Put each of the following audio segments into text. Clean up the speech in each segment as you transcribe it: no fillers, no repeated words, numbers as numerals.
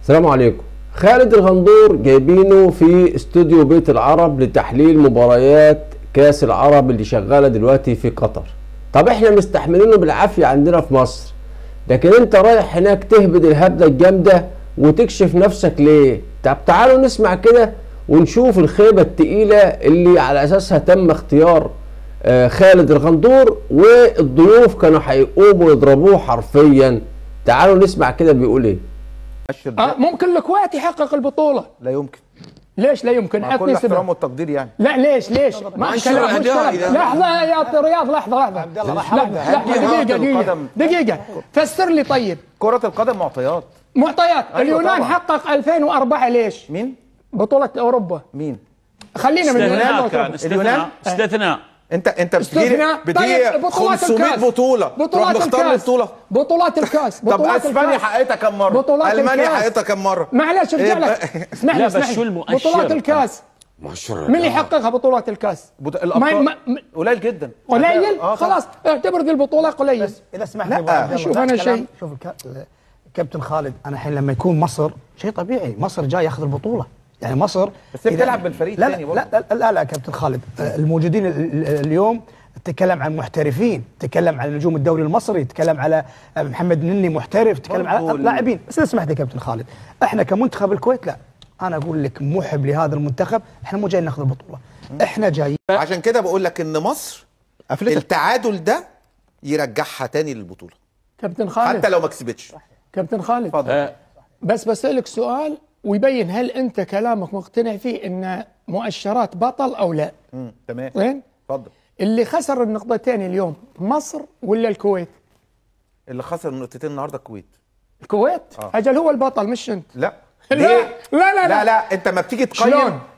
السلام عليكم. خالد الغندور جايبينه في استوديو بيت العرب لتحليل مباريات كاس العرب اللي شغاله دلوقتي في قطر. طب احنا مستحملينه بالعافيه عندنا في مصر، لكن انت رايح هناك تهبد الهبده الجامده وتكشف نفسك ليه؟ طب تعالوا نسمع كده ونشوف الخيبه التقيله اللي على اساسها تم اختيار خالد الغندور، والضيوف كانوا هيقوموا يضربوه حرفيا. تعالوا نسمع كده بيقول ايه. ممكن الكويت يحقق البطولة؟ لا يمكن. ليش لا يمكن؟ مع كل الاحترام والتقدير يعني. لا ليش؟ ما كلام لحظة يا رياض، لحظة دقيقة فسر لي. طيب كرة القدم معطيات. أيوة اليونان طبعا. حقق 2004 ليش؟ مين؟ بطولة أوروبا. مين؟ خلينا من اليونان. استثناء. انت بتجي 500 بطولة تروح مختار البطولة. بطولات الكاس. طب اسبانيا حققتها كم مرة؟ المانيا حققتها كم مرة؟ معلش ارجع لك. اسمح لي. بطولات الكاس مين اللي يحققها؟ بطولات الكاس قليل جدا. قليل؟ خلاص اعتبر ذي البطولة قليل. اذا اسمح لي شوف انا شيء. شوف كابتن خالد، انا الحين لما يكون مصر شيء طبيعي، مصر جاي ياخذ البطولة، يعني مصر بس بتلعب بالفريق الثاني. لا كابتن خالد، الموجودين اليوم تتكلم عن محترفين، تتكلم عن نجوم الدوري المصري، تتكلم على محمد نني محترف، تتكلم على لاعبين. بس اذا سمحت لي كابتن خالد، احنا كمنتخب الكويت لا، انا اقول لك محب لهذا المنتخب، احنا مو جايين ناخذ البطولة، احنا جايين. عشان كده بقول لك ان مصر التعادل ده يرجعها تاني للبطولة كابتن خالد، حتى لو ما كسبتش. كابتن خالد بس بسألك سؤال ويبين هل انت كلامك مقتنع فيه ان مؤشرات بطل او لا. تمام. وين؟ اتفضل. اللي خسر النقطتين اليوم مصر ولا الكويت؟ اللي خسر النقطتين النهارده الكويت. الكويت؟ اجل هو البطل مش انت. لا لا انت ما بتيجي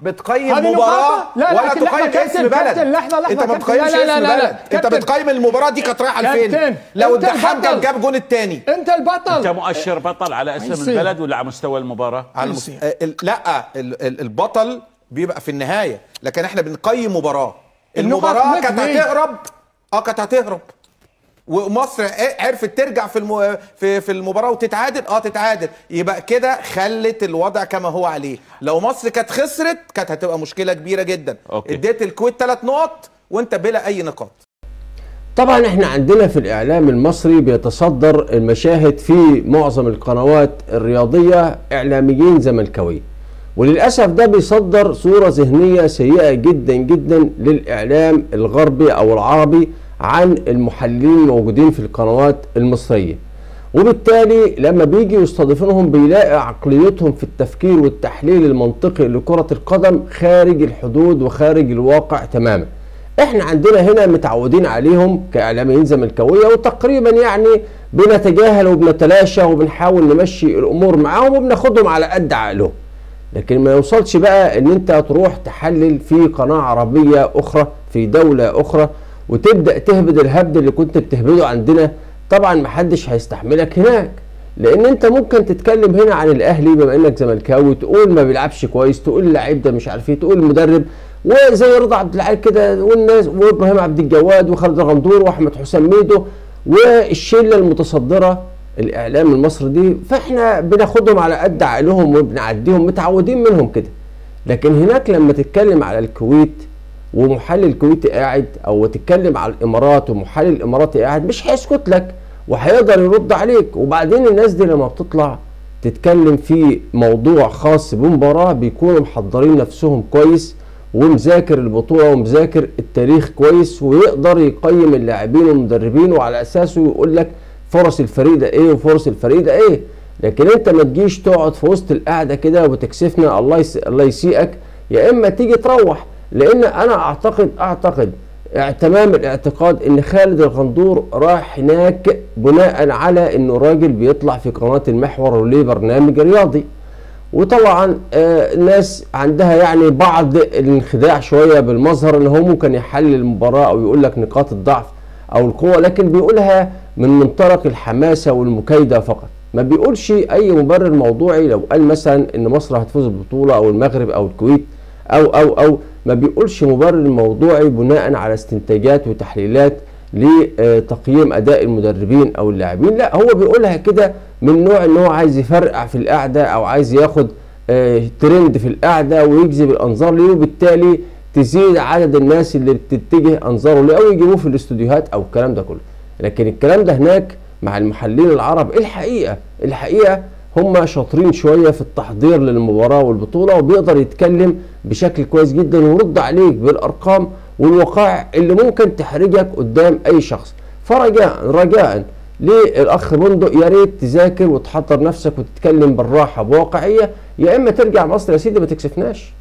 بتقيم مباراه ولا تقيم اسم بلد. لحظه انت ما بتقيمش اسم بلد، انت بتقيم المباراه دي كانت رايحه لفين. لو الدحام جاب جون الثاني انت البطل. انت مؤشر بطل على اسم البلد ولا على مستوى المباراه؟ لا البطل بيبقى في النهايه، لكن احنا بنقيم مباراه. المباراه كانت هتهرب كانت هتهرب ومصر عرفت ترجع في المباراه وتتعادل. تتعادل، يبقى كده خلت الوضع كما هو عليه. لو مصر كانت خسرت كانت هتبقى مشكله كبيره جدا. اديت الكويت 3 نقط وانت بلا اي نقاط. طبعا احنا عندنا في الاعلام المصري بيتصدر المشاهد في معظم القنوات الرياضيه اعلاميين زملكاويه، وللاسف ده بيصدر صوره ذهنيه سيئه جدا جدا للاعلام الغربي او العربي عن المحللين الموجودين في القنوات المصرية، وبالتالي لما بيجي يستضيفونهم بيلاقي عقليتهم في التفكير والتحليل المنطقي لكرة القدم خارج الحدود وخارج الواقع تماما. احنا عندنا هنا متعودين عليهم كإعلاميين زملكاوية، وتقريبا يعني بنتجاهل وبنتلاشى وبنحاول نمشي الأمور معاهم وبناخدهم على قد عقلهم، لكن ما يوصلش بقى ان انت تروح تحلل في قناة عربية أخرى في دولة أخرى وتبدأ تهبد الهبد اللي كنت بتهبده عندنا. طبعا محدش هيستحملك هناك، لان انت ممكن تتكلم هنا عن الاهلي بما انك زملكاوي تقول ما بيلعبش كويس، تقول اللعيب ده مش عارف ايه، تقول المدرب، وزي رضا عبد العال كده والناس وابراهيم عبد الجواد وخالد الغندور واحمد حسام ميدو والشله المتصدره الاعلام المصري دي، فاحنا بناخدهم على قد عقلهم وبنعديهم، متعودين منهم كده. لكن هناك لما تتكلم على الكويت ومحلل كويتي قاعد، او تتكلم على الامارات ومحلل اماراتي قاعد، مش هيسكت لك وهيقدر يرد عليك. وبعدين الناس دي لما بتطلع تتكلم في موضوع خاص بمباراه بيكونوا محضرين نفسهم كويس ومذاكر البطوله ومذاكر التاريخ كويس، ويقدر يقيم اللاعبين والمدربين وعلى اساسه يقول لك فرص الفريق ده ايه وفرص الفريق ده ايه. لكن انت ما تجيش تقعد في وسط القعده كده وتكسفنا، الله يسيئك، يا اما تيجي تروح. لان انا اعتقد تمام الاعتقاد ان خالد الغندور راح هناك بناء على انه راجل بيطلع في قناة المحور وليه برنامج رياضي، وطبعا الناس عندها يعني بعض الانخداع شوية بالمظهر ان هو ممكن يحلل المباراة او يقول لك نقاط الضعف او القوة، لكن بيقولها من منطلق الحماسة والمكايدة فقط، ما بيقولش اي مبرر موضوعي. لو قال مثلا ان مصر هتفوز بالبطولة او المغرب او الكويت او ما بيقولش مبرر موضوعي بناء على استنتاجات وتحليلات لتقييم اداء المدربين او اللاعبين، لا هو بيقولها كده من نوع ان هو عايز يفرقع في القعده او عايز ياخد ترند في القعده ويجذب الانظار ليه، وبالتالي تزيد عدد الناس اللي بتتجه انظاره ليه او يجيبوه في الاستوديوهات او الكلام ده كله. لكن الكلام ده هناك مع المحللين العرب الحقيقه هم شاطرين شويه في التحضير للمباراه والبطوله، وبيقدر يتكلم بشكل كويس جدا ويرد عليك بالارقام والوقائع اللي ممكن تحرجك قدام اي شخص. فرجاء للاخ بندق يا ريت تذاكر وتحضر نفسك وتتكلم بالراحه بواقعيه، يا اما ترجع مصر يا سيدي ما تكسفناش.